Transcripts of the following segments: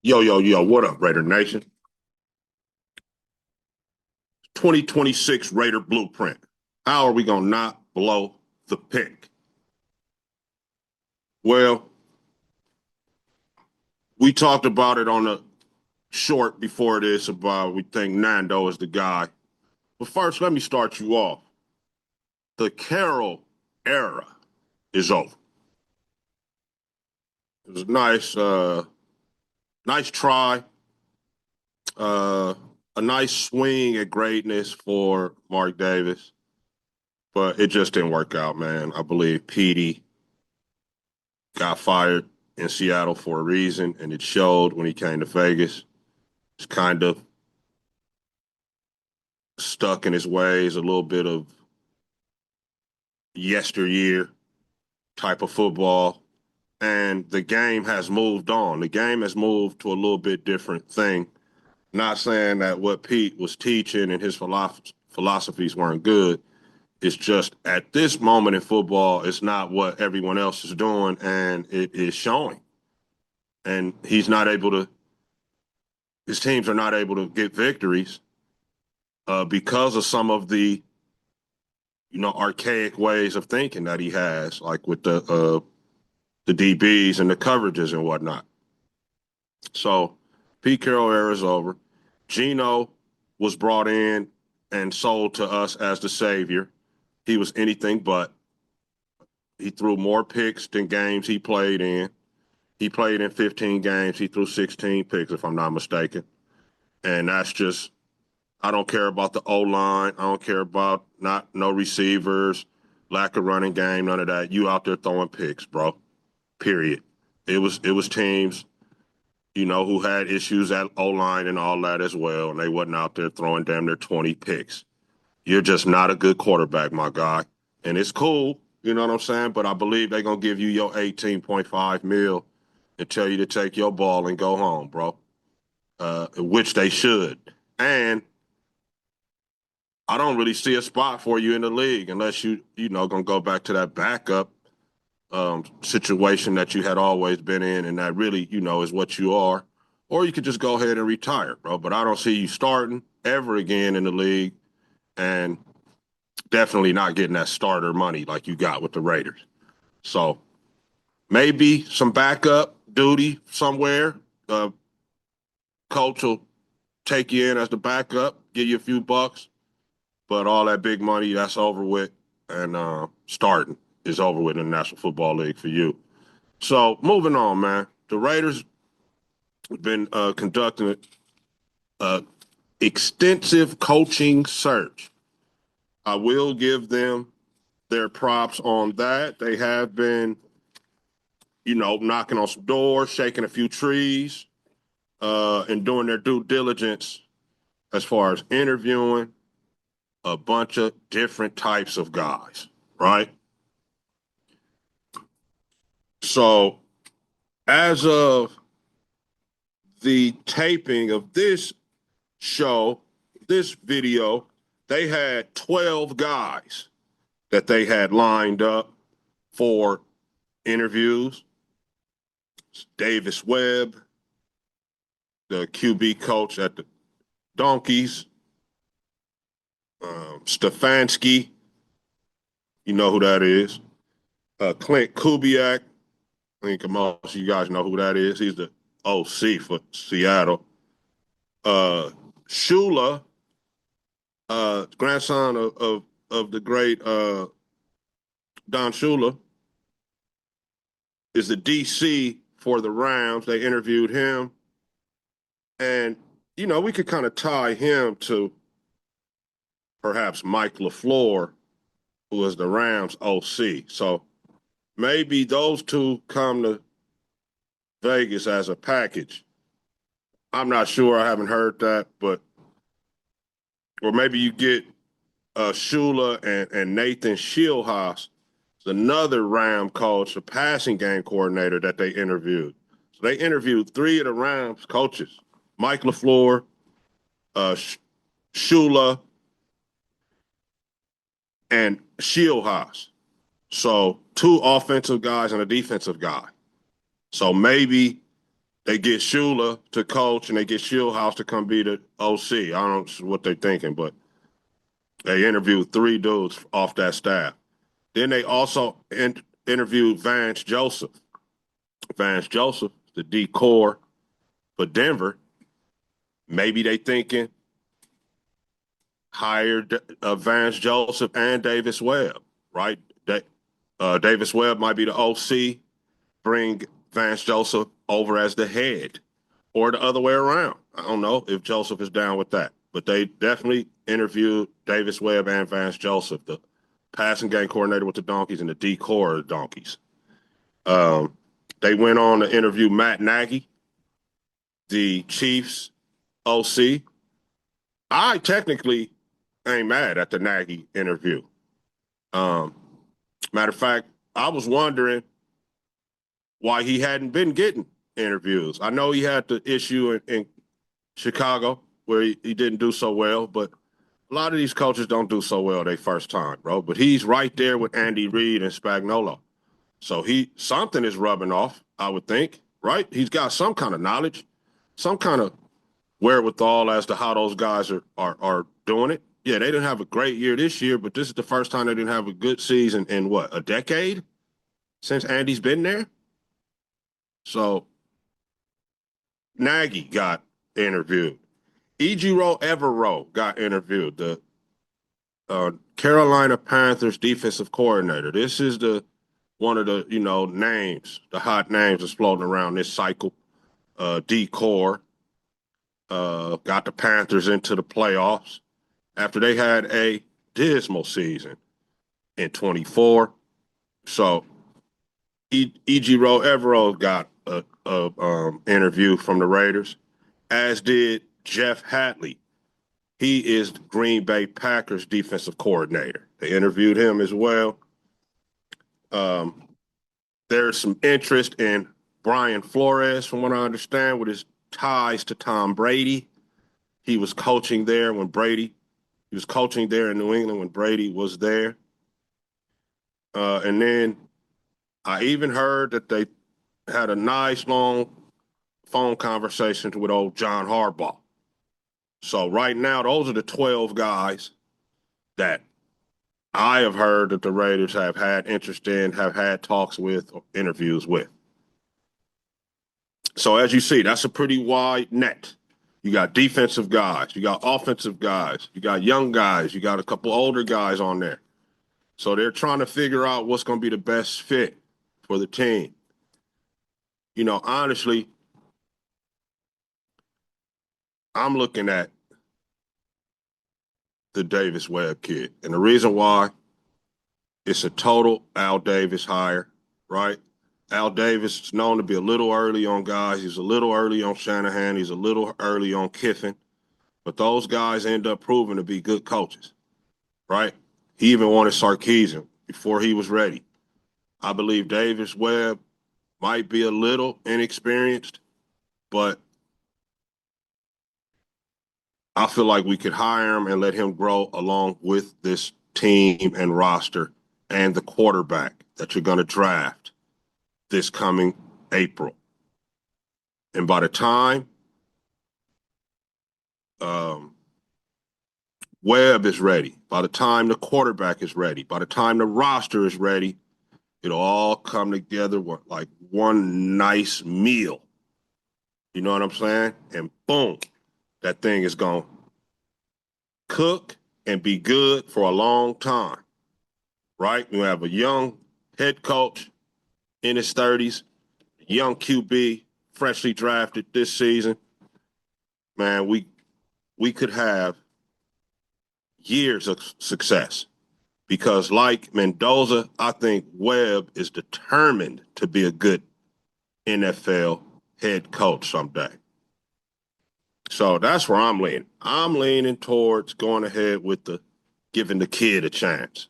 Yo, yo, yo, what up, Raider Nation? 2026 Raider Blueprint. How are we going to not blow the pick? Well, we talked about it on the short before this about we think Nando is the guy. But first, let me start you off. The Carroll era is over. It was nice try, uh, a nice swing at greatness for Mark Davis, but it just didn't work out, man. I believe Petey got fired in Seattle for a reason, and it showed when he came to Vegas. He's kind of stuck in his ways, a little bit of yesteryear type of football. And the game has moved on. The game has moved to a little bit different thing. Not saying that what Pete was teaching and his philosophies weren't good. It's just at this moment in football, it's not what everyone else is doing, and it is showing. And his teams are not able to get victories because of some of the archaic ways of thinking that he has, like with the DBs and the coverages and whatnot. So Pete Carroll era is over. Geno was brought in and sold to us as the savior. He was anything but. He threw more picks than games he played in. He played in 15 games. He threw 16 picks, if I'm not mistaken. And that's just I don't care about the O line. I don't care about no receivers, lack of running game, none of that. You out there throwing picks, bro. Period. It was teams, who had issues at O line and all that as well, and they wasn't out there throwing damn near 20 picks. You're just not a good quarterback, my guy. And it's cool, you know what I'm saying? But I believe they're gonna give you your 18.5 mil and tell you to take your ball and go home, bro. Which they should. And I don't really see a spot for you in the league unless gonna go back to that backup situation that you had always been in, and that really, is what you are. Or you could just go ahead and retire, bro. But I don't see you starting ever again in the league, and definitely not getting that starter money like you got with the Raiders. So maybe some backup duty somewhere. Coach will take you in as the backup, give you a few bucks, but all that big money, that's over with, and starting is over with in the National Football League for you. So moving on, man. The Raiders have been conducting an extensive coaching search. I will give them their props on that. They have been, knocking on some doors, shaking a few trees, and doing their due diligence as far as interviewing a bunch of different types of guys, right? So, as of the taping of this show, this video, they had 12 guys that they had lined up for interviews. Davis Webb, the QB coach at the Donkeys, Stefanski, you know who that is. Clint Kubiak, I think most of you guys know who that is. He's the OC for Seattle. Shula, grandson of the great Don Shula, is the DC for the Rams. They interviewed him. And, we could kind of tie him to perhaps Mike LeFlore, who is the Rams OC. So maybe those two come to Vegas as a package. I'm not sure. I haven't heard that, but or maybe you get Shula and Nathan Shieldhouse, another Ram coach, a passing game coordinator that they interviewed. So they interviewed three of the Rams coaches: Mike LeFlore, Shula, and Shieldhouse. So two offensive guys and a defensive guy. So maybe they get Shula to coach and they get Shieldhouse to come be the OC. I don't know what they're thinking, but they interviewed 3 dudes off that staff. Then they also interviewed Vance Joseph. Vance Joseph, the decor for Denver. Maybe they thinking hire Vance Joseph and Davis Webb, right? Davis Webb might be the OC, bring Vance Joseph over as the head, or the other way around. I don't know if Joseph is down with that, but they definitely interviewed Davis Webb and Vance Joseph, the passing game coordinator with the Donkeys and the decor of the Donkeys. They went on to interview Matt Nagy, the Chiefs OC. I technically ain't mad at the Nagy interview. Um, Matter of fact, I was wondering why he hadn't been getting interviews. I know he had the issue in Chicago where he didn't do so well, but a lot of these coaches don't do so well their first time, bro. But he's right there with Andy Reid and Spagnuolo. So something is rubbing off, I would think, right? He's got some kind of knowledge, some kind of wherewithal as to how those guys are doing it. Yeah, they didn't have a great year this year, but this is the first time they didn't have a good season in what, a decade since Andy's been there? So Nagy got interviewed. Everall got interviewed, the Carolina Panthers defensive coordinator. This is one of the names, the hot names that's floating around this cycle. Decor got the Panthers into the playoffs after they had a dismal season in 24. So Everall got a interview from the Raiders, as did Jeff Hadley. He is the Green Bay Packers defensive coordinator. They interviewed him as well. There's some interest in Brian Flores, from what I understand, with his ties to Tom Brady. He was coaching there when Brady, he was coaching there in New England when Brady was there. And then I even heard that they had a nice long phone conversation with old John Harbaugh. So right now, those are the 12 guys that I have heard that the Raiders have had interest in, have had talks with, or interviews with. So as you see, that's a pretty wide net. You got defensive guys, you got offensive guys, you got young guys, you got a couple older guys on there. So they're trying to figure out what's going to be the best fit for the team. Honestly, I'm looking at the Davis Webb kid. And the reason why, it's a total Al Davis hire, right? Al Davis is known to be a little early on guys. He's a little early on Shanahan. He's a little early on Kiffin. But those guys end up proving to be good coaches, right? He even wanted Sarkisian before he was ready. I believe Davis Webb might be a little inexperienced, but I feel like we could hire him and let him grow along with this team and roster and the quarterback that you're going to draft this coming April. And by the time Webb is ready, by the time the quarterback is ready, by the time the roster is ready, it'll all come together like one nice meal. You know what I'm saying? And boom, that thing is going to cook and be good for a long time, right? You have a young head coach in his 30s, young QB, freshly drafted this season. Man, we could have years of success because, like Mendoza, I think Webb is determined to be a good NFL head coach someday. So that's where I'm leaning. I'm leaning towards going ahead with giving the kid a chance.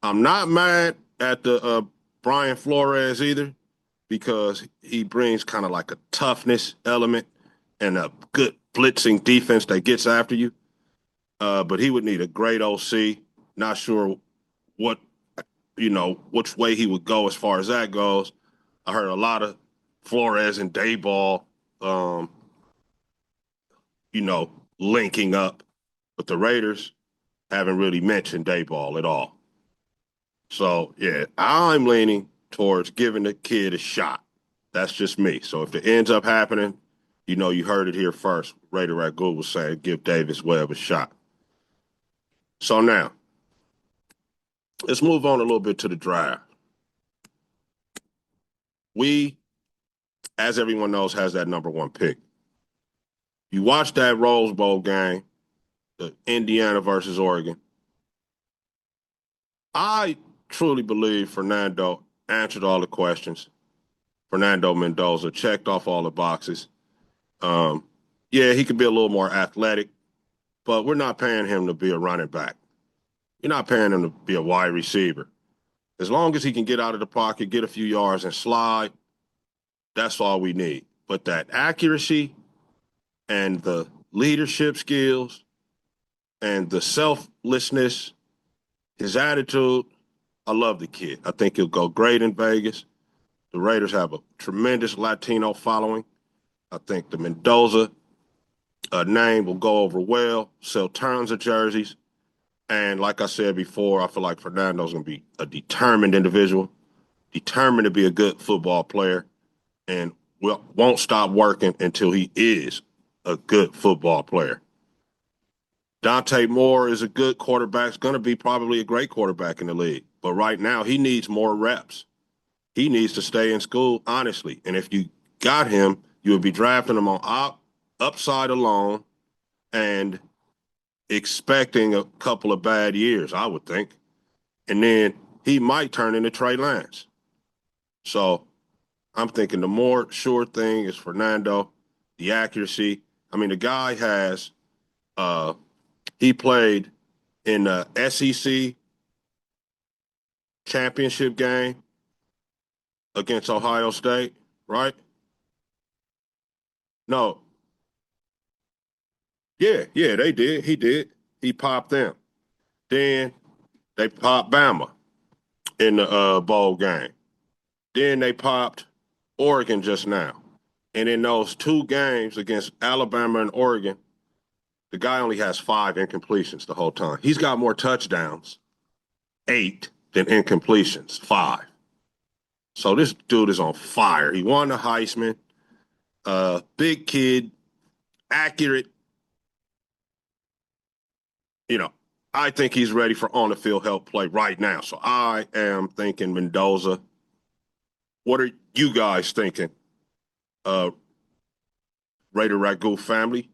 I'm not mad at the Brian Flores either, because he brings kind of like a toughness element and a good blitzing defense that gets after you. But he would need a great OC. Not sure which way he would go as far as that goes. I heard a lot of Flores and Dayball, um, linking up. But the Raiders haven't really mentioned Dayball at all. So, yeah, I'm leaning towards giving the kid a shot. That's just me. So if it ends up happening, you heard it here first. Raider Ragu was saying give Davis Webb a shot. So now, let's move on a little bit to the draft. We, as everyone knows, has that number one pick. You watch that Rose Bowl game, the Indiana versus Oregon. I truly believe Fernando answered all the questions. Fernando Mendoza checked off all the boxes. Um, yeah, he could be a little more athletic, but we're not paying him to be a running back. You're not paying him to be a wide receiver. As long as he can get out of the pocket, get a few yards, and slide, that's all we need. But that accuracy and the leadership skills and the selflessness, his attitude, I love the kid. I think he'll go great in Vegas. The Raiders have a tremendous Latino following. I think the Mendoza name will go over well, sell tons of jerseys. And like I said before, I feel like Fernando's going to be a determined individual, determined to be a good football player, and won't stop working until he is a good football player. Dante Moore is a good quarterback. He's going to be probably a great quarterback in the league. But right now, he needs more reps. He needs to stay in school, honestly. And if you got him, you would be drafting him on upside alone and expecting a couple of bad years, I would think. And then he might turn into Trey Lance. So I'm thinking the more sure thing is Fernando, the accuracy. I mean, the guy has he played in the SEC championship game against Ohio State, right? No. Yeah, they did. He did. He popped them. Then they popped Bama in the bowl game. Then they popped Oregon just now. And in those two games against Alabama and Oregon, the guy only has 5 incompletions the whole time. He's got more touchdowns, 8, than incompletions, 5. So this dude is on fire. He won the Heisman. Big kid, accurate. You know, I think he's ready for on the field help play right now. So I am thinking Mendoza. What are you guys thinking? Raider Ragu family?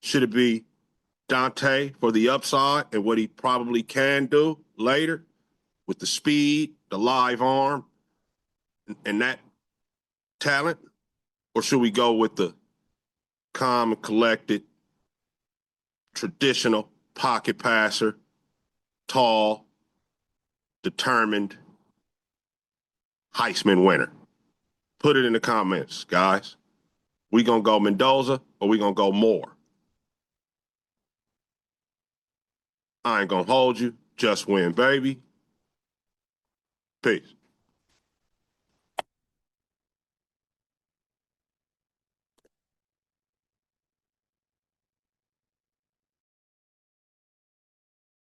Should it be Dante for the upside and what he probably can do later with the speed, the live arm, and that talent? Or should we go with the calm and collected, traditional pocket passer, tall, determined Heisman winner? Put it in the comments, guys. We gonna go Mendoza or we gonna go Moore? I ain't gonna hold you. Just win, baby. Peace.